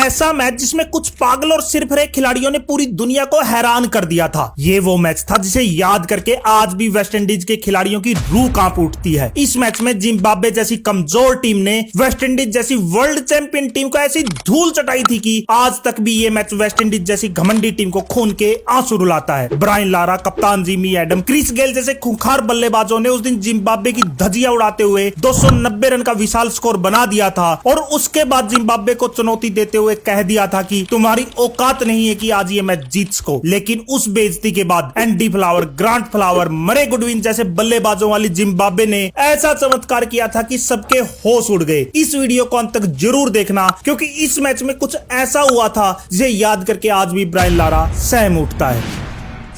ऐसा मैच जिसमें कुछ पागल और सिरफिरे खिलाड़ियों ने पूरी दुनिया को हैरान कर दिया था। ये वो मैच था जिसे याद करके आज भी वेस्टइंडीज के खिलाड़ियों की रूह कांप उठती है। इस मैच में जिम्बाब्वे जैसी कमजोर टीम ने वेस्टइंडीज जैसी वर्ल्ड चैंपियन टीम को ऐसी धूल चटाई थी कि आज तक भी ये मैच वेस्टइंडीज जैसी घमंडी टीम को खून के आंसू रुलाता है। ब्रायन लारा, कप्तान जिमी एडम, क्रिस गेल जैसे खूंखार बल्लेबाजों ने उस दिन जिम्बाब्वे की धजिया उड़ाते हुए 290 रन का विशाल स्कोर बना दिया था और उसके बाद जिम्बाब्वे को चुनौती देते हुए कह दिया था कि तुम्हारी औकात नहीं है कि आज ये मैच जीत सको। लेकिन उस बेइज्जती के बाद एंडी फ्लावर, ग्रांट फ्लावर, मरे गुडविन जैसे बल्लेबाजों वाली जिम्बाब्वे ने ऐसा चमत्कार किया था कि सबके होश उड़ गए। इस वीडियो को अंत तक जरूर देखना क्योंकि इस मैच में कुछ ऐसा हुआ था जिसे याद करके आज भी ब्रायन लारा सहम उठता है।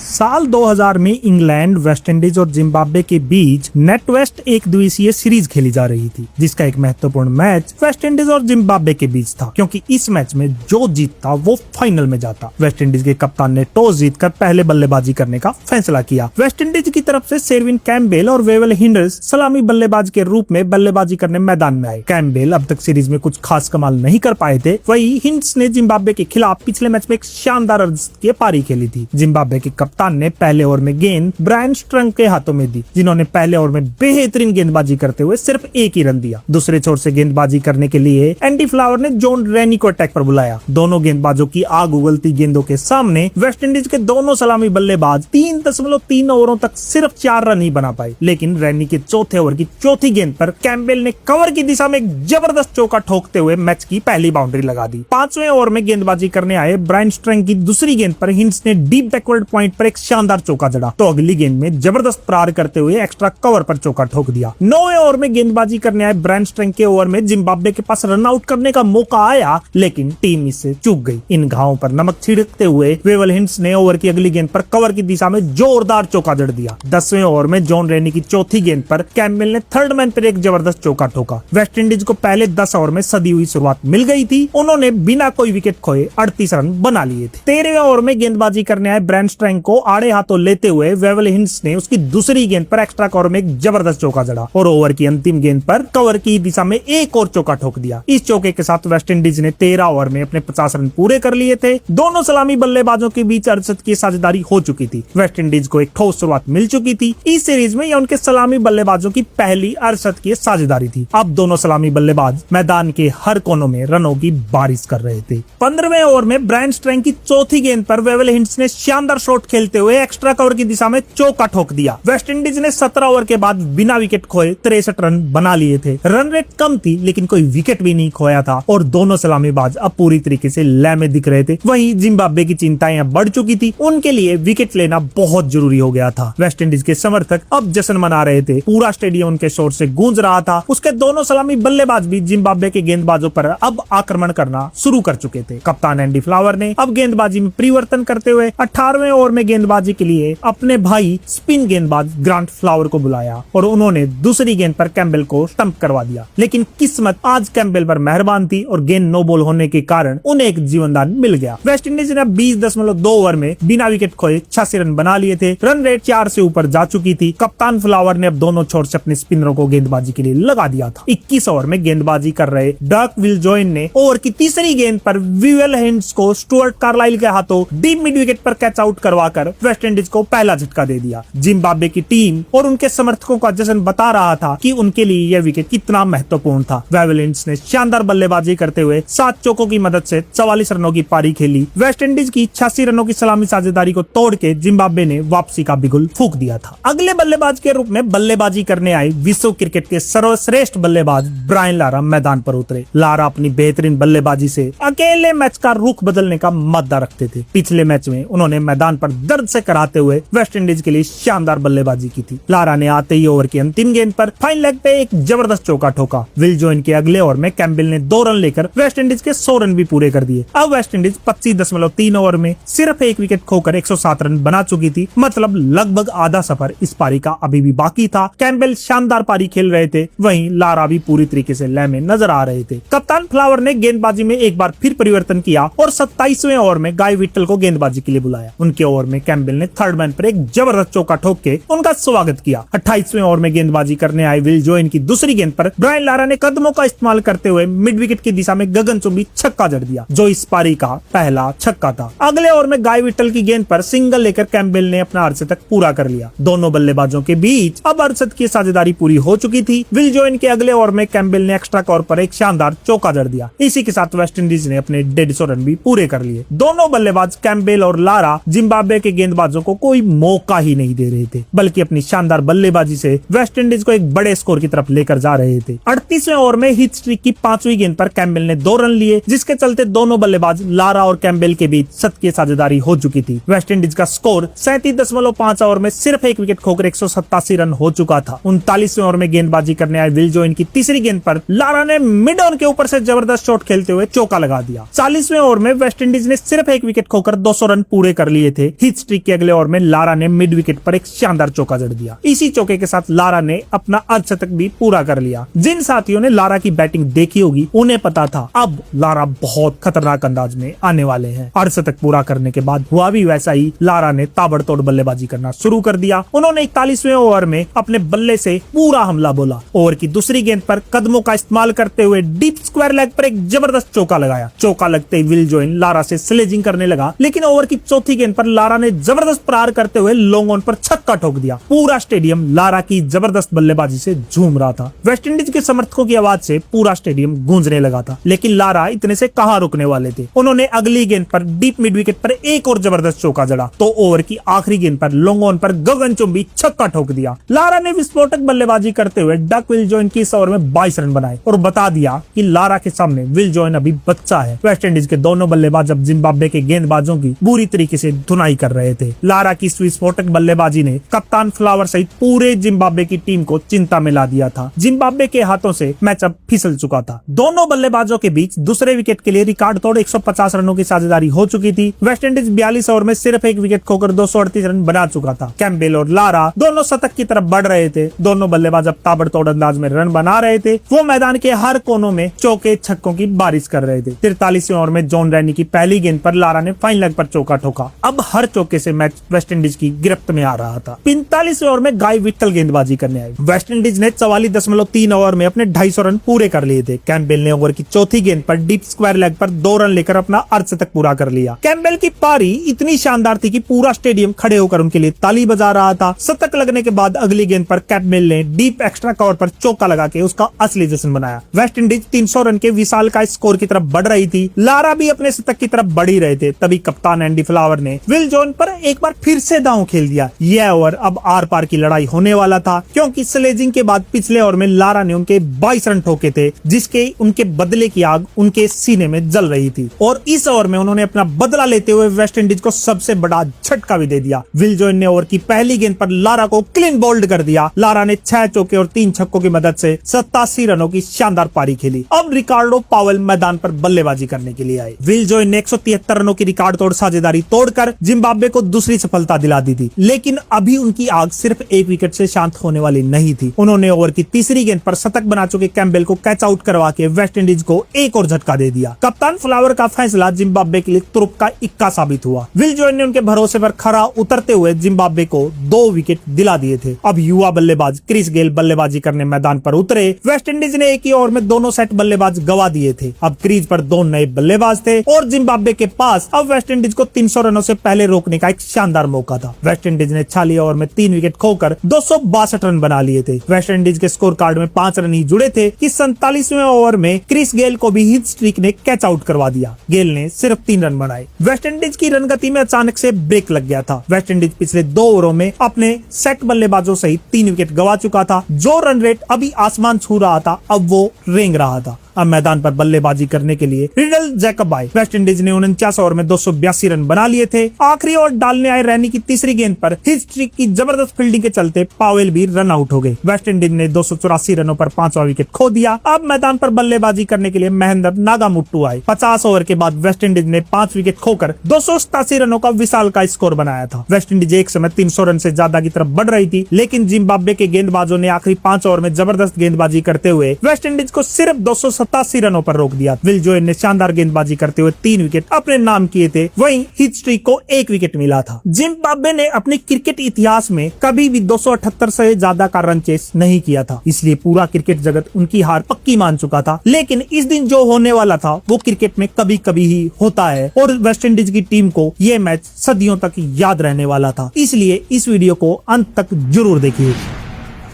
साल 2000 में इंग्लैंड, वेस्टइंडीज और जिम्बाब्वे के बीच नेट वेस्ट एक दिवसीय सीरीज खेली जा रही थी, जिसका एक महत्वपूर्ण मैच वेस्टइंडीज और जिम्बाब्वे के बीच था क्योंकि इस मैच में जो जीतता वो फाइनल में जाता। वेस्टइंडीज के कप्तान ने टॉस जीतकर पहले बल्लेबाजी करने का फैसला किया। वेस्टइंडीज की तरफ से शेरविन कैम्पबेल और वेवल हिंडर्स सलामी बल्लेबाज के रूप में बल्लेबाजी करने मैदान में आए। कैम्पबेल अब तक सीरीज में कुछ खास कमाल नहीं कर पाए थे, वही हिंड्स ने जिम्बाब्वे के खिलाफ पिछले मैच में एक शानदार अर्ध की पारी खेली थी। जिम्बाब्वे के कप्तान ने पहले ओवर में गेंद ब्रायन स्ट्रंग के हाथों में दी, जिन्होंने पहले ओवर में बेहतरीन गेंदबाजी करते हुए सिर्फ एक ही रन दिया। दूसरे छोर से गेंदबाजी करने के लिए एंडी फ्लावर ने जॉन रेनी को अटैक पर बुलाया। दोनों गेंदबाजों की आग उगलती गेंदों के सामने वेस्टइंडीज के दोनों सलामी बल्लेबाज 3.3 ओवरों तक सिर्फ 4 रन ही बना पाए। लेकिन रेनी के चौथे ओवर की चौथी गेंद पर कैम्पबेल ने कवर की दिशा में एक जबरदस्त चौका ठोकते हुए मैच की पहली बाउंड्री लगा दी। 5वें ओवर में गेंदबाजी करने आए ब्रायन स्ट्रंग की दूसरी गेंद पर हिंड्स ने डीप बैकवर्ड पॉइंट पर एक शानदार चौका जड़ा तो अगली गेंद में जबरदस्त प्रहार करते हुए एक्स्ट्रा कवर पर चौका ठोक दिया। 9वें ओवर में गेंदबाजी करने आए ब्रायन स्ट्रंग के ओवर में जिम्बाब्वे के पास रन आउट करने का मौका आया, लेकिन टीम इससे चूक गई। इन घावों पर नमक छिड़कते हुए वेवल हिंड्स ने ओवर की अगली गेंद पर कवर की दिशा में जोरदार चौका जड़ दिया। 10वें ओवर में जॉन रेनी की चौथी गेंद पर कैम्पबेल ने थर्ड मैन पर एक जबरदस्त चौका ठोका। वेस्टइंडीज को पहले 10 ओवर में सदी हुई शुरुआत मिल गई थी। उन्होंने बिना कोई विकेट खोए 38 रन बना लिए थे। 13वें ओवर में गेंदबाजी करने आए ब्रायन स्ट्रंग को आड़े हाथों लेते हुए वेवल हिंड्स ने उसकी दूसरी गेंद पर एक्स्ट्रा कवर में एक जबरदस्त चौका जड़ा और ओवर की अंतिम गेंद पर कवर की दिशा में एक और चौका ठोक दिया। इस चौके के साथ वेस्टइंडीज ने 13 ओवर में अपने 50 रन पूरे कर लिए थे। दोनों सलामी बल्लेबाजों के बीच अर्धशत की साझेदारी हो चुकी थी। वेस्टइंडीज को एक ठोस शुरुआत मिल चुकी थी। इस सीरीज में यह उनके सलामी बल्लेबाजों की पहली अर्धशत की साझेदारी थी। अब दोनों सलामी बल्लेबाज मैदान के हर कोनों में रनों की बारिश कर रहे थे। 15वें ओवर में ब्रायन स्ट्रंग की चौथी गेंद पर वेवल हिंड्स ने शानदार शॉट खेलते हुए एक्स्ट्रा कवर की दिशा में चौका ठोक दिया। वेस्टइंडीज ने 17 ओवर के बाद बिना विकेट खोए 63 रन बना लिए थे। रन रेट कम थी लेकिन कोई विकेट भी नहीं खोया था और दोनों सलामीबाज अब पूरी तरीके से लय में दिख रहे थे। वहीं जिम्बाब्वे की चिंताएं अब बढ़ चुकी थी। उनके लिए विकेट लेना बहुत जरूरी हो गया था। वेस्टइंडीज के समर्थक अब जश्न मना रहे थे। पूरा स्टेडियम उनके शोर से गूंज रहा था। उसके दोनों सलामी बल्लेबाज भी जिम्बाब्वे के गेंदबाजों पर अब आक्रमण करना शुरू कर चुके थे। कप्तान एंडी फ्लावर ने अब गेंदबाजी में परिवर्तन करते हुए 18वें ओवर में गेंदबाजी के लिए अपने भाई स्पिन गेंदबाज ग्रांट फ्लावर को बुलाया और उन्होंने दूसरी गेंद पर कैम्पबेल को स्टंप करवा दिया। लेकिन किस्मत आज कैम्पबेल पर मेहरबान थी और गेंद नो बॉल होने के कारण उन्हें एक जीवनदान मिल गया। वेस्टइंडीज ने 20.2 ओवर में बिना विकेट खोए 86 रन बना लिए थे। रन रेट 4 से ऊपर जा चुकी थी। कप्तान फ्लावर ने अब दोनों छोर से अपने स्पिनरों को गेंदबाजी के लिए लगा दिया था। 21 ओवर में गेंदबाजी कर रहे डर्क विलजॉइन ने ओवर की तीसरी गेंद पर वेवल हिंड्स को स्टुअर्ट कार्लाइल के हाथों डीप मिड विकेट पर कैच आउट करवाकर वेस्टइंडीज को पहला झटका दे दिया। जिम्बाब्वे की टीम और उनके समर्थकों का जश्न बता रहा था कि उनके लिए यह विकेट कितना महत्वपूर्ण था। वेवल हिंड्स ने शानदार बल्लेबाजी करते हुए 7 चौकों की मदद से 44 रनों की पारी खेली। वेस्टइंडीज की 86 रनों की सलामी साझेदारी को तोड़ के जिम्बाब्वे ने वापसी का बिगुल फूंक दिया था। अगले बल्लेबाज के रूप में बल्लेबाजी करने आए विश्व क्रिकेट के सर्वश्रेष्ठ बल्लेबाज ब्रायन लारा मैदान पर उतरे। लारा अपनी बेहतरीन बल्लेबाजी से अकेले मैच का रुख बदलने का मादा रखते थे। पिछले मैच में उन्होंने मैदान पर दर्द से कराते हुए वेस्टइंडीज के लिए शानदार बल्लेबाजी की थी। लारा ने आते ही ओवर की अंतिम गेंद पर फाइन लेग पे एक जबरदस्त चौका ठोका। विलजॉइन के अगले ओवर में कैम्पबेल ने 2 रन लेकर वेस्टइंडीज के 100 रन भी पूरे कर दिए। अब वेस्टइंडीज 25.3 ओवर में सिर्फ एक विकेट खोकर 107 रन बना चुकी थी। मतलब लगभग आधा सफर इस पारी का अभी भी बाकी था। कैम्पबेल शानदार पारी खेल रहे थे, वहीं लारा भी पूरी तरीके से लय में नजर आ रहे थे। कप्तान फ्लावर ने गेंदबाजी में एक बार फिर परिवर्तन किया और 27वें ओवर में गाय विट्टल को गेंदबाजी के लिए बुलाया। उनके ओवर में कैम्बेल ने थर्ड मैन पर एक जबरदस्त चौका ठोक के उनका स्वागत किया। 28वें ओवर में गेंदबाजी करने आए विल जॉइन की दूसरी गेंद पर ब्रायन लारा ने कदमों का इस्तेमाल करते हुए मिड विकेट की दिशा में गगनचुंबी छक्का जड़ दिया, जो इस पारी का पहला छक्का था। अगले ओवर में गाय विटल की गेंद पर सिंगल लेकर कैम्बेल ने अपना अर्धशतक पूरा कर लिया। दोनों बल्लेबाजों के बीच अब अर्धशतक की साझेदारी पूरी हो चुकी थी। विल जॉइन के अगले ओवर में कैम्बेल ने एक्स्ट्रा कवर पर एक शानदार चौका जड़ दिया। इसी के साथ वेस्टइंडीज ने अपने 150 रन भी पूरे कर लिए। दोनों बल्लेबाज कैम्बेल और लारा जिम्बाब्वे के गेंदबाजों को कोई मौका ही नहीं दे रहे थे, बल्कि अपनी शानदार बल्लेबाजी से वेस्टइंडीज को एक बड़े स्कोर की तरफ लेकर जा रहे थे। 38वें ओवर में हिट स्ट्रीक की 5वीं गेंद पर कैम्बेल ने 2 रन लिए, जिसके चलते दोनों बल्लेबाज लारा और कैम्बेल के बीच शतकीय साझेदारी हो चुकी थी। वेस्टइंडीज का स्कोर 37.5 ओवर में सिर्फ एक विकेट खोकर 187 रन हो चुका था। 39वें ओवर में गेंदबाजी करने आए विल जॉइन की तीसरी गेंद पर लारा ने मिड ऑन के ऊपर से जबरदस्त शॉट खेलते हुए चौका लगा दिया। 40वें ओवर में वेस्टइंडीज ने सिर्फ एक विकेट खोकर 200 रन पूरे कर लिए थे। हिट स्ट्रीक के अगले ओवर में लारा ने मिड विकेट पर एक शानदार चौका जड़ दिया। इसी चौके के साथ लारा ने अपना अर्धशतक भी पूरा कर लिया। जिन साथियों ने लारा की बैटिंग देखी होगी उन्हें पता था अब लारा बहुत खतरनाक अंदाज में आने वाले हैं। अर्धशतक पूरा करने के बाद हुआ भी वैसा ही। लारा ने ताबड़तोड़ बल्लेबाजी करना शुरू कर दिया। उन्होंने 41वें ओवर में अपने बल्ले से पूरा हमला बोला। ओवर की दूसरी गेंद पर कदमों का इस्तेमाल करते हुए डीप स्क्वायर लेग पर एक जबरदस्त चौका लगाया। चौका लगते ही विल जॉइन लारा से स्लेजिंग करने लगा, लेकिन ओवर की चौथी गेंद पर लारा ने जबरदस्त प्रहार करते हुए लॉन्ग ऑन पर छक्का ठोक दिया। पूरा स्टेडियम लारा की जबरदस्त बल्लेबाजी से झूम रहा था। वेस्टइंडीज के समर्थकों की आवाज से पूरा स्टेडियम गूंजने लगा था, लेकिन लारा इतने से कहां रुकने वाले थे। उन्होंने अगली गेंद पर डीप मिड विकेट पर एक और जबरदस्त चौका जड़ा, तो ओवर की आखिरी गेंद पर लॉन्ग ऑन पर गगनचुंबी छक्का ठोक दिया। लारा ने विस्फोटक बल्लेबाजी करते हुए डक विल जॉइन की इस ओवर में 22 रन बनाए और बता दिया कि लारा के सामने विल जॉइन अभी बच्चा है। वेस्टइंडीज के दोनों बल्लेबाज अब जिम्बाब्वे के गेंदबाजों की बुरी तरीके से धुनाई कर रहे थे। लारा की विस्फोटक बल्लेबाजी ने कप्तान फ्लावर सहित पूरे जिम्बाब्वे की टीम को चिंता में ला दिया था। जिम्बाब्वे के हाथों से मैच अब फिसल चुका था। दोनों बल्लेबाजों के बीच दूसरे विकेट के लिए रिकॉर्ड तोड़ 150 रनों की साझेदारी हो चुकी थी। वेस्टइंडीज 42 ओवर में सिर्फ एक विकेट खोकर 238 रन बना चुका था। कैम्बेल और लारा दोनों शतक की तरफ बढ़ रहे थे। दोनों बल्लेबाज अब ताबड़तोड़ अंदाज में रन बना रहे थे। वो मैदान के हर कोनों में चौके छक्कों की बारिश कर रहे थे। 43वें ओवर में जॉन रैनी की पहली गेंद पर लारा ने फाइन लेग पर चौका ठोका। अब हर चौके से मैच वेस्टइंडीज की गिरफ्त में आ रहा था। 45वें ओवर में गाय विटल गेंदबाजी करने आई। वेस्टइंडीज ने 44.3 ओवर में अपने 250 रन पूरे कर लिए थे। कैम्बेल ने ओवर की चौथी गेंद पर डीप स्क्वायर लेग पर 2 रन लेकर अपना अर्धशतक पूरा कर लिया। कैम्बेल की पारी इतनी शानदार थी कि पूरा स्टेडियम खड़े होकर उनके लिए ताली बजा रहा था। शतक लगने के बाद अगली गेंद पर कैम्बेल ने डीप एक्स्ट्रा कवर पर चौका लगा के उसका असली जश्न बनाया। वेस्टइंडीज 300 रन के विशाल का स्कोर की तरफ बढ़ रही थी। लारा भी अपने शतक की तरफ बढ़ ही रहे थे। तभी कप्तान एंडी फ्लावर ने विल जॉइन पर एक बार फिर से दांव खेल दिया। यह ओवर अब आर पार की लड़ाई होने वाला था, क्योंकि स्लेजिंग के बाद पिछले ओवर में लारा ने उनके 22 रन ठोके थे, जिसके उनके बदले की आग उनके सीने में जल रही थी। और इस ओवर में उन्होंने अपना बदला लेते हुए वेस्टइंडीज को सबसे बड़ा झटका भी दे दिया। विल जॉइन ने ओवर की पहली गेंद पर लारा को क्लीन बोल्ड कर दिया। लारा ने 6 चौके और 3 छक्कों की मदद से 87 रनों की शानदार पारी खेली। अब रिकार्डो पावेल मैदान पर बल्लेबाजी करने के लिए आए। विल जॉइन ने 173 रनों की रिकॉर्ड तोड़ साझेदारी तोड़कर जिम्बाब्वे को दूसरी सफलता दिला दी थी, लेकिन अभी उनकी आग सिर्फ एक विकेट से शांत होने वाली नहीं थी। उन्होंने ओवर की तीसरी गेंद पर शतक बना चुके कैम्बेल को कैच आउट करवा के वेस्टइंडीज को एक और झटका दे दिया। कप्तान फ्लावर का फैसला जिम्बाब्वे के लिए तुरुप का इक्का साबित हुआ। विल जॉइन ने उनके भरोसे पर खरा उतरते हुए जिम्बाब्वे को 2 विकेट दिला दिए थे। अब युवा बल्लेबाज क्रिस गेल बल्लेबाजी करने मैदान पर उतरे। वेस्टइंडीज ने एक ही ओवर में दोनों सेट बल्लेबाज गवा दिए थे। अब क्रीज पर 2 नए बल्लेबाज थे और जिम्बाब्वे के पास अब वेस्टइंडीज को 300 रनों से पहले रोकने का एक शानदार मौका था। वेस्टइंडीज ने 46 ओवर में 3 विकेट खोकर 262 रन बना लिए थे। वेस्टइंडीज के स्कोर कार्ड में 5 रन ही जुड़े थे कि 47वें ओवर में क्रिस गेल को भी हिट स्ट्रीक ने कैच आउट करवा दिया। गेल ने सिर्फ 3 रन बनाए। वेस्टइंडीज की रनगति में अचानक से ब्रेक लग गया था। वेस्टइंडीज पिछले 2 ओवरों में अपने सेट बल्लेबाजों सहित 3 विकेट गवा चुका था। जो रन रेट अभी आसमान छू रहा था, अब वो रेंग रहा था। अब मैदान पर बल्लेबाजी करने के लिए रिडल जैकब आए। वेस्टइंडीज ने 49 ओवर में 282 रन बना लिए थे। आखिरी ओवर डालने आए रैनी की तीसरी गेंद पर हिट स्ट्रीक की जबरदस्त फील्डिंग के चलते पावेल भी रन आउट हो गए। वेस्टइंडीज ने 284 रनों पर 5वां विकेट खो दिया। अब मैदान पर बल्लेबाजी करने के लिए महेंद्र नागामुट्टू आए। 50 ओवर के बाद वेस्टइंडीज ने 5 विकेट खोकर 287 रनों का विशाल का स्कोर बनाया था। वेस्टइंडीज एक समय 300 रन से ज्यादा की तरफ बढ़ रही थी, लेकिन जिम्बाब्वे के गेंदबाजों ने आखिरी 5 ओवर में जबरदस्त गेंदबाजी करते हुए वेस्टइंडीज को सिर्फ 217 287 रनों पर रोक दिया। विल जोयल ने शानदार गेंदबाजी करते हुए 3 विकेट अपने नाम किए थे। वहीं हीथ स्ट्रीक को 1 विकेट मिला था। जिम्बाब्वे ने अपने क्रिकेट इतिहास में कभी भी 278 से ज्यादा का रन चेस नहीं किया था, इसलिए पूरा क्रिकेट जगत उनकी हार पक्की मान चुका था। लेकिन इस दिन जो होने वाला था वो क्रिकेट में कभी कभी ही होता है और वेस्टइंडीज की टीम को ये मैच सदियों तक याद रहने वाला था। इसलिए इस वीडियो को अंत तक जरूर देखिए।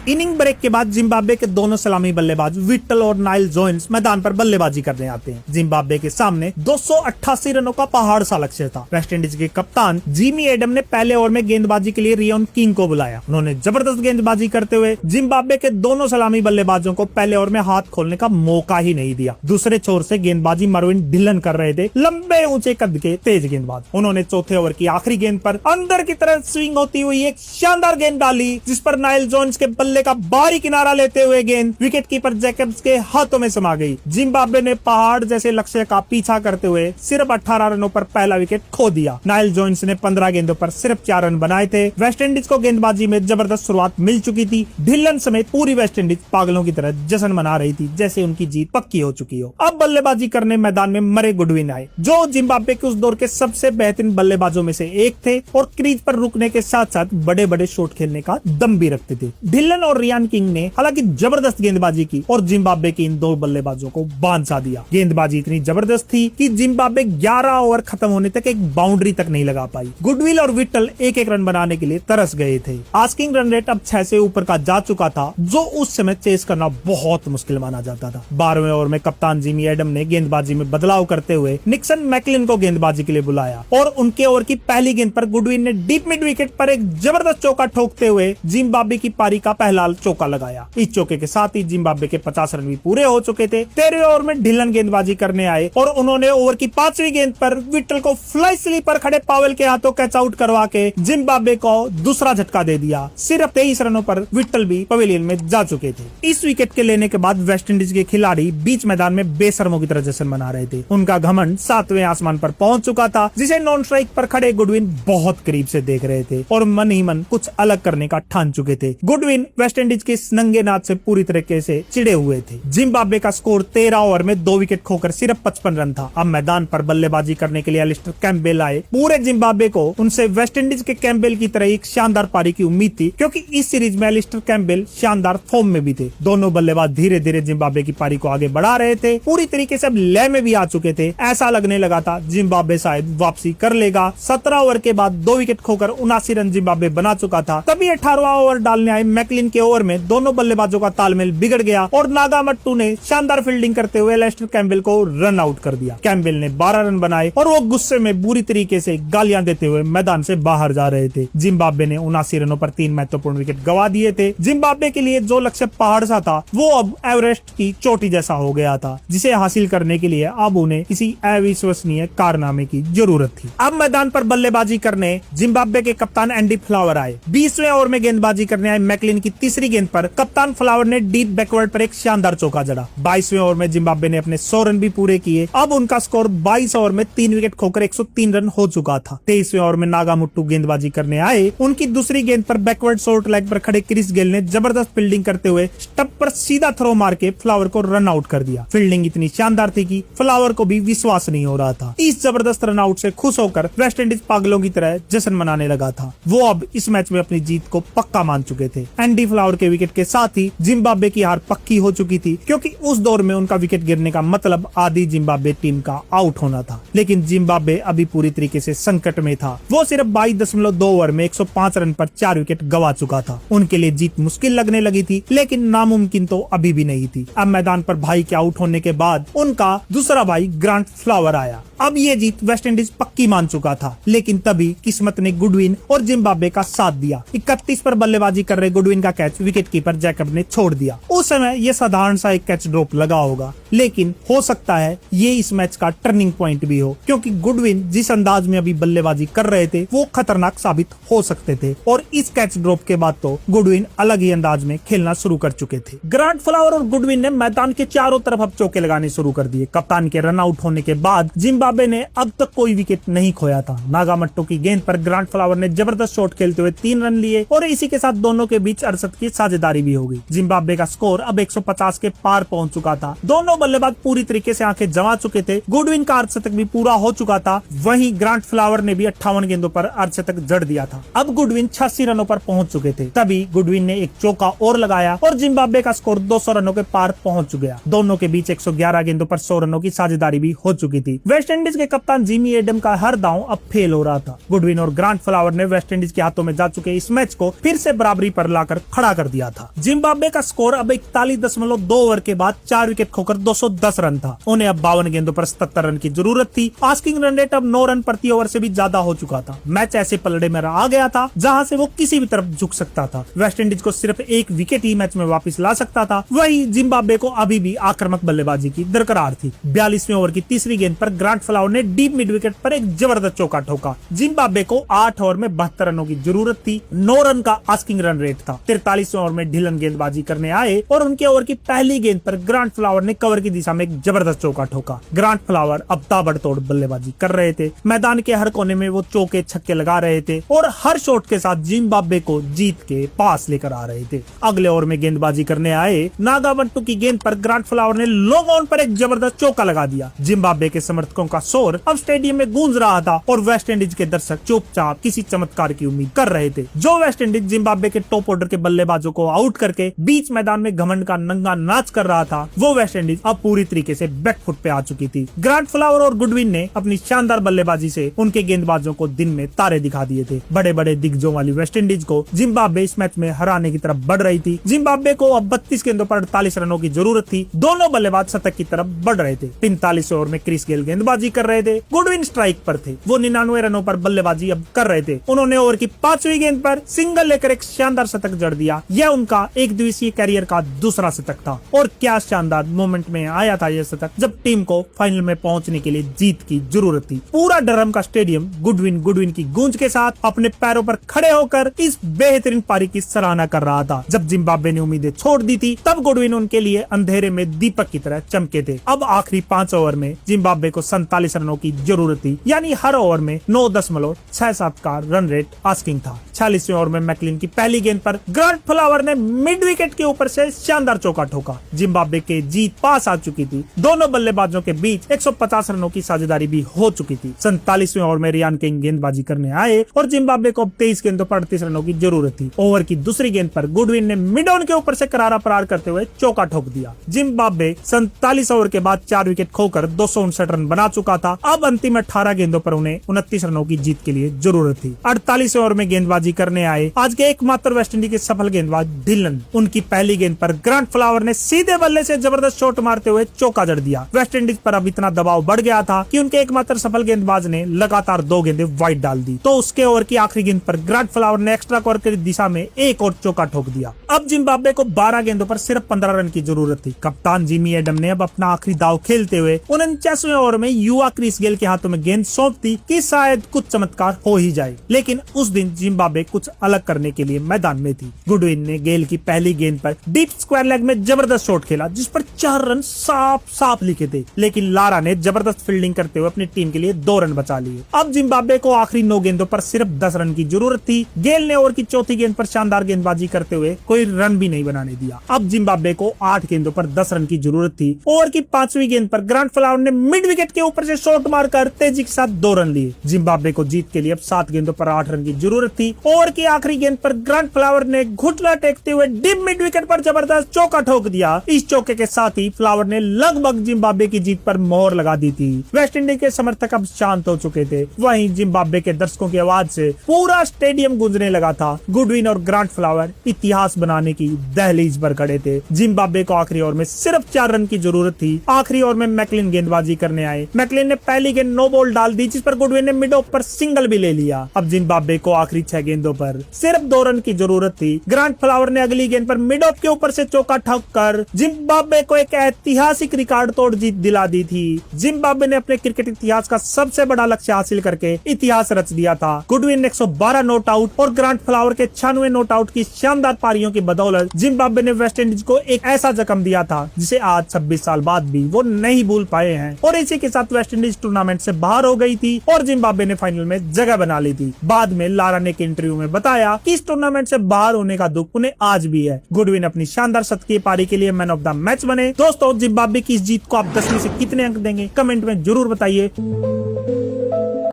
इनिंग ब्रेक के बाद जिम्बाब्वे के दोनों सलामी बल्लेबाज विट्टल और नाइल जोन्स मैदान पर बल्लेबाजी करने आते हैं। जिम्बाब्वे के सामने 288 रनों का पहाड़ सा लक्ष्य था। वेस्टइंडीज के कप्तान जिमी एडम ने पहले ओवर में गेंदबाजी के लिए रियोन किंग को बुलाया। उन्होंने जबरदस्त गेंदबाजी करते हुए जिम्बाब्वे के दोनों सलामी बल्लेबाजों को पहले ओवर में हाथ खोलने का मौका ही नहीं दिया। दूसरे छोर से गेंदबाजी मरविन डिलन कर रहे थे, लंबे ऊंचे कद के तेज गेंदबाज। उन्होंने चौथे ओवर की आखिरी गेंद पर अंदर की तरफ स्विंग होती हुई एक शानदार गेंद डाली, जिस पर नाइल जोन्स के बल्ले का बाहरी किनारा लेते हुए गेंद विकेट कीपर जैकब्स के हाथों में समा गई। जिम्बाब्वे ने पहाड़ जैसे लक्ष्य का पीछा करते हुए सिर्फ 18 रनों पर पहला विकेट खो दिया। नाइल जोन्स ने 15 गेंदों पर सिर्फ 4 रन बनाए थे। वेस्टइंडीज को गेंदबाजी में जबरदस्त शुरुआत मिल चुकी थी। ढिल्लन समेत पूरी वेस्टइंडीज पागलों की तरह जश्न मना रही थी, जैसे उनकी जीत पक्की हो चुकी हो। अब बल्लेबाजी करने मैदान में मरे गुडविन आए, जो जिम्बाब्वे के उस दौर के सबसे बेहतरीन बल्लेबाजों में से एक थे और क्रीज पर रुकने के साथ साथ बड़े बड़े शॉट खेलने का दम भी रखते थे। ढिल्लन और रियान किंग ने हालांकि जबरदस्त गेंदबाजी की और जिम्बाब्वे के इन दो बल्लेबाजों को बांध सा दिया। गेंदबाजी इतनी जबरदस्त थी कि जिम्बाब्वे 11 ओवर खत्म होने तक एक बाउंड्री तक नहीं लगा पाई। गुडविल और विट्टल एक एक रन बनाने के लिए तरस गए थे। आस्किंग रन रेट अब 6 से ऊपर का जा चुका था, जो उस समय चेस करना बहुत मुश्किल माना जाता था। 12वें ओवर में कप्तान जिमी एडम ने गेंदबाजी में बदलाव करते हुए निक्सन मैकलिन को गेंदबाजी के लिए बुलाया और उनके ओवर की पहली गेंद पर गुडविन ने डीप मिड विकेट पर एक जबरदस्त चौका ठोकते हुए जिम्बाब्वे की पारी का पहला चौका लगाया। इस चौके के साथ ही जिम्बाब्वे के 50 रन भी पूरे हो चुके थे। 13वें ओवर में ढिल्लन गेंदबाजी करने आए और उन्होंने ओवर की 5वीं गेंद पर विट्टल को फ्लाई स्लिप पर खड़े पावेल के हाथों कैच आउट करवा के जिम्बाब्वे को दूसरा झटका दे दिया। सिर्फ 23 रनों पर विट्टल भी पवेलियन में जा चुके थे। इस विकेट के लेने के बाद वेस्टइंडीज के खिलाड़ी बीच मैदान में बेशर्मों की तरह जश्न मना रहे थे। उनका घमंड 7वें आसमान पर पहुंच चुका था, जिसे नॉन स्ट्राइक पर खड़े गुडविन बहुत करीब से देख रहे थे और मन ही मन कुछ अलग करने का ठान चुके थे। गुडविन वेस्टइंडीज के इस नंगे नाच से पूरी तरीके से चिड़े हुए थे। जिम्बाब्वे का स्कोर 13 ओवर में 2 विकेट खोकर सिर्फ 55 रन था। अब मैदान पर बल्लेबाजी करने के लिए एलिस्टर कैम्पबेल आए। पूरे जिम्बाब्वे को उनसे वेस्टइंडीज के कैम्पबेल की तरह एक शानदार पारी की उम्मीद थी, क्योंकि इस सीरीज में एलिस्टर कैम्पबेल शानदार फॉर्म में भी थे। दोनों बल्लेबाज धीरे धीरे जिम्बाब्वे की पारी को आगे बढ़ा रहे थे। पूरी तरीके से अब लय में भी आ चुके थे। ऐसा लगने लगा था जिम्बाब्वे शायद वापसी कर लेगा। 17 ओवर के बाद 2 विकेट खोकर 79 रन जिम्बाब्वे बना चुका था। तभी 18वां ओवर डालने आए मैकलिन के ओवर में दोनों बल्लेबाजों का तालमेल बिगड़ गया और नागामट्टू ने शानदार फील्डिंग करते हुए एलिस्टर कैम्पबेल को रन आउट कर दिया। कैम्पबेल ने 12 रन बनाए और वो गुस्से में बुरी तरीके से गालियां देते हुए मैदान से बाहर जा रहे थे। जिम्बाब्वे ने 79 रनों पर 3 महत्वपूर्ण विकेट गंवा दिए थे। जिम्बाब्वे के लिए जो लक्ष्य पहाड़ सा था वो अब एवरेस्ट की चोटी जैसा हो गया था, जिसे हासिल करने के लिए अब उन्हें किसी अविश्वसनीय कारनामे की जरूरत थी। अब मैदान पर बल्लेबाजी करने जिम्बाब्वे के कप्तान एंडी फ्लावर आए। 20वें ओवर में गेंदबाजी करने आए मैकलिन की तीसरी गेंद पर कप्तान फ्लावर ने डीप बैकवर्ड पर एक शानदार चौका जड़ा। 22वें ओवर में जिम्बाब्वे ने अपने 100 रन भी पूरे किए। अब उनका स्कोर 22 ओवर में 3 विकेट खोकर 103 रन हो चुका था। 23वें ओवर में नागामुट्टू गेंदबाजी करने आए। उनकी दूसरी गेंद पर बैकवर्ड शॉर्ट लेग पर खड़े क्रिस गेल ने जबरदस्त फील्डिंग करते हुए स्टंप पर सीधा थ्रो मार के फ्लावर को रन आउट कर दिया। फील्डिंग इतनी शानदार थी कि फ्लावर को भी विश्वास नहीं हो रहा था। इस जबरदस्त रन आउट से खुश होकर वेस्टइंडीज पागलों की तरह जश्न मनाने लगा था। वो अब इस मैच में अपनी जीत को पक्का मान चुके थे। एंडी फ्लावर के विकेट के साथ ही जिम्बाब्वे की हार पक्की हो चुकी थी, क्योंकि उस दौर में उनका विकेट गिरने का मतलब आधी जिम्बाब्वे टीम का आउट होना था। लेकिन जिम्बाब्वे अभी पूरी तरीके से संकट में था। वो सिर्फ 22.2 ओवर में 105 रन पर 4 विकेट गंवा चुका था। उनके लिए जीत मुश्किल लगने लगी थी, लेकिन नामुमकिन तो अभी भी नहीं थी। अब मैदान पर भाई के आउट होने के बाद उनका दूसरा भाई ग्रांट फ्लावर आया। अब ये जीत वेस्टइंडीज पक्की मान चुका था, लेकिन तभी किस्मत ने गुडविन और जिम्बाब्वे का साथ दिया। 31 पर बल्लेबाजी कर रहे गुडविन का कैच विकेट कीपर जैकब ने छोड़ दिया। उस समय ये साधारण सा एक कैच ड्रॉप लगा होगा, लेकिन हो सकता है ये इस मैच का टर्निंग पॉइंट भी हो, क्योंकि गुडविन जिस अंदाज में अभी बल्लेबाजी कर रहे थे वो खतरनाक साबित हो सकते थे। और इस कैच ड्रॉप के बाद तो गुडविन अलग ही अंदाज में खेलना शुरू कर चुके थे। ग्रांट फ्लावर और गुडविन ने मैदान के चारों तरफ अब चौके लगाने शुरू कर दिए। कप्तान के रन आउट होने के बाद जिम्बाब्वे ने अब तक कोई विकेट नहीं खोया था। नागामट्टू की गेंद पर ग्रांट फ्लावर ने जबरदस्त शॉट खेलते हुए 3 रन लिए और इसी के साथ दोनों के बीच 68 65 की साझेदारी भी हो गई। जिम्बाब्वे का स्कोर अब 150 के पार पहुंच चुका था। दोनों बल्लेबाज पूरी तरीके से आंखें जमा चुके थे। गुडविन का अर्धशतक भी पूरा हो चुका था। वहीं ग्रांट फ्लावर ने भी 58 गेंदों पर अर्धशतक जड़ दिया था। अब गुडविन 86 रनों पर पहुंच चुके थे। तभी गुडविन ने एक चौका और लगाया और जिम्बाब्वे का स्कोर 200 रनों के पार पहुंच गया। दोनों के बीच 111 गेंदों पर 100 रनों की साझेदारी भी हो चुकी थी। वेस्टइंडीज के कप्तान जिमी एडम का हर दांव अब फेल हो रहा था। गुडविन और ग्रांट फ्लावर ने वेस्टइंडीज के हाथों में जा चुके इस मैच को फिर से बराबरी पर लाकर खड़ा कर दिया था। जिम्बाब्वे का स्कोर अब 41.2 ओवर के बाद 4 विकेट खोकर 210 रन था। उन्हें अब 52 गेंदों पर 77 रन की जरूरत थी। आस्किंग रन रेट अब 9 रन प्रति ओवर से भी ज्यादा हो चुका था। मैच ऐसे पलड़े में आ गया था जहां से वो किसी भी तरफ झुक सकता था। वेस्टइंडीज को सिर्फ एक विकेट ही मैच में वापस ला सकता था। वही जिम्बाब्वे को अभी भी आक्रामक बल्लेबाजी की दरकार थी। 42वें ओवर की तीसरी गेंद पर ग्रांट फ्लावर ने डीप मिड विकेट पर एक जबरदस्त चौका ठोका। जिम्बाब्वे को 8 ओवर में 72 रनों की जरूरत थी। 9 रन का आस्किंग रन रेट था। 43वें ओवर में ढिलन गेंदबाजी करने आए और उनके ओवर की पहली गेंद पर ग्रांट फ्लावर ने कवर की दिशा में एक जबरदस्त चौका ठोका। ग्रांट फ्लावर अब ताबड़तोड़ बल्लेबाजी कर रहे थे। मैदान के हर कोने में वो चौके छक्के लगा रहे थे और हर शॉट के साथ जिम्बाब्वे को जीत के पास लेकर आ रहे थे। अगले ओवर में गेंदबाजी करने आए नागावंटू की गेंद पर ग्रांट फ्लावर ने लॉन्ग ऑन पर एक जबरदस्त चौका लगा दिया। जिम्बाब्वे के समर्थकों का शोर अब स्टेडियम में गूंज रहा था और वेस्टइंडीज के दर्शक चुपचाप किसी चमत्कार की उम्मीद कर रहे थे। जो वेस्टइंडीज जिम्बाब्वे के टॉप ऑर्डर के बल्लेबाजों को आउट करके बीच मैदान में घमंड का नंगा नाच कर रहा था, वो वेस्टइंडीज अब पूरी तरीके से बैकफुट पे आ चुकी थी। ग्रांट फ्लावर और गुडविन ने अपनी शानदार बल्लेबाजी से उनके गेंदबाजों को दिन में तारे दिखा दिए थे। बड़े बड़े दिग्गजों वाली वेस्टइंडीज को जिम्बाब्वे इस मैच में हराने की तरफ बढ़ रही थी। जिम्बाब्वे को अब 32 गेंदों पर 48 रनों की जरूरत थी। दोनों बल्लेबाज शतक की तरफ बढ़ रहे थे। 45 ओवर में क्रिस गेल गेंदबाजी कर रहे थे। गुडविन स्ट्राइक पर थे। वो 99 रनों पर बल्लेबाजी अब कर रहे थे। उन्होंने ओवर की 5वीं गेंद पर सिंगल लेकर एक शानदार शतक जड़ दिया। यह उनका एक दिवसीय कैरियर का दूसरा शतक था और क्या शानदार मोमेंट में आया था यह शतक जब टीम को फाइनल में पहुंचने के लिए जीत की जरूरत थी। पूरा डरहम का स्टेडियम गुडविन की गूंज के साथ अपने पैरों पर खड़े होकर इस बेहतरीन पारी की सराहना कर रहा था। जब जिम्बाब्वे ने उम्मीदें छोड़ दी थी तब गुडविन उनके लिए अंधेरे में दीपक की तरह चमके थे। अब आखिरी 5 ओवर में जिम्बाब्वे को 47 रनों की जरूरत थी, यानी हर ओवर में 9.67 का रन रेट आस्किंग था। 46वें ओवर में मैकलिन की पहली गेंद पर ग्रांट फ्लावर ने मिड विकेट के ऊपर से शानदार चौका ठोका। जिम्बाब्वे के जीत पास आ चुकी थी। दोनों बल्लेबाजों के बीच 150 रनों की साझेदारी भी हो चुकी थी। 47वें ओवर में रियान किंग गेंदबाजी करने आए और जिम्बाब्वे को 23 गेंदों पर 38 रनों की जरूरत थी। ओवर की दूसरी गेंद पर गुडविन ने मिड ऑन के ऊपर से करारा प्रहार करते हुए चौका ठोक दिया। जिम्बाब्वे 47 ओवर के बाद 4 विकेट खोकर 259 रन बना चुका था। अब अंतिम 18 गेंदों पर उन्हें 29 रनों की जीत के लिए जरूरत थी। 48 ओवर में गेंदबाजी करने आए आज के एकमात्र वेस्टइंडीज के सफल गेंदबाज ढिलन। उनकी पहली गेंद पर ग्रांट फ्लावर ने सीधे बल्ले से जबरदस्त शॉट मारते हुए चौका जड़ दिया। वेस्टइंडीज पर अब इतना दबाव बढ़ गया था कि उनके एकमात्र सफल गेंदबाज ने लगातार 2 गेंदें वाइड डाल दी। तो उसके ओवर की आखिरी गेंद पर ग्रांट फ्लावर ने एक्स्ट्रा कवर की दिशा में एक और चौका ठोक दिया। अब जिम्बाब्वे को 12 गेंदों पर सिर्फ 15 रन की जरूरत थी। कप्तान जिमी एडम ने अब अपना आखिरी दाव खेलते हुए 49वें ओवर में युवा क्रिस गेल के हाथों में गेंद सौंप दी कि शायद कुछ चमत्कार हो ही जाए। लेकिन उस दिन जिम्बाब्वे कुछ अलग करने के लिए मैदान में थी। गुडविन ने गेल की पहली गेंद पर डीप स्क्वायर लेग में जबरदस्त शॉट खेला जिस पर 4 रन साफ लिखे थे, लेकिन लारा ने जबरदस्त फील्डिंग करते हुए अपनी टीम के लिए 2 रन बचा लिए। अब जिम्बाब्वे को आखिरी 9 गेंदों पर सिर्फ 10 रन की जरूरत थी। गेल ने ओवर की चौथी गेंद पर शानदार गेंदबाजी करते हुए कोई रन भी नहीं बनाने दिया। अब जिम्बाब्वे को 8 गेंदों पर 10 रन की जरूरत थी। ओवर की 5वीं गेंद पर ग्रांट फ्लावर ने मिड विकेट के ऊपर से शॉट मारकर तेजी के साथ 2 रन लिए। जिम्बाब्वे को जीत के लिए अब 7 गेंदों पर 8 रन की जरूरत थी। ओवर की आखिरी गेंद पर ग्रांट फ्लावर ने घुटना टेकते हुए डीप मिड विकेट पर जबरदस्त चौका ठोक दिया। इस चौके के साथ ही फ्लावर ने लगभग जिम्बाब्वे की जीत पर मोहर लगा दी थी। वेस्टइंडीज के समर्थक अब शांत हो चुके थे। वहीं जिम्बाब्वे के दर्शकों की आवाज से पूरा स्टेडियम गूंजने लगा था। गुडविन और ग्रांट फ्लावर इतिहास बनाने की दहलीज पर खड़े थे। जिम्बाब्वे को आखिरी ओवर में सिर्फ 4 रन की जरूरत थी। आखिरी ओवर में मैकलिन गेंदबाजी करने आए। मैकलिन ने पहली गेंद नो बॉल डाल दी जिस पर गुडविन ने मिड ऑफ पर सिंगल भी ले लिया। अब जिम्बाब्वे को आखिरी 6 गेंदों पर सिर्फ 2 रन की जरूरत थी। ग्रांट फ्लावर ने अगली गेंद पर मिड ऑफ के ऊपर से चौका ठोककर जिम्बाब्वे को एक ऐतिहासिक रिकॉर्ड तोड़ जीत दिला दी थी। जिम्बाब्वे ने अपने क्रिकेट इतिहास का सबसे बड़ा लक्ष्य हासिल करके इतिहास रच दिया था। गुडविन ने 112 नॉट आउट और ग्रांट फ्लावर के 96 नॉट आउट की शानदार पारियों की बदौलत जिम्बाब्वे ने वेस्टइंडीज को एक ऐसा जख्म दिया था जिसे आज 26 साल बाद भी वो नहीं भूल पाए हैं। और इसी के साथ वेस्टइंडीज टूर्नामेंट से बाहर हो गई थी और जिम्बाब्वे ने फाइनल में जगह बना ली थी। बाद में लारा ने एक इंटरव्यू में बताया कि इस टूर्नामेंट से बाहर होने का दुख उन्हें आज भी है। गुडविन अपनी शानदार शतकीय पारी के लिए मैन ऑफ द मैच बने। दोस्तों जिम्बाब्वे की इस जीत को आप 10 में से कितने अंक देंगे कमेंट में जरूर बताइए।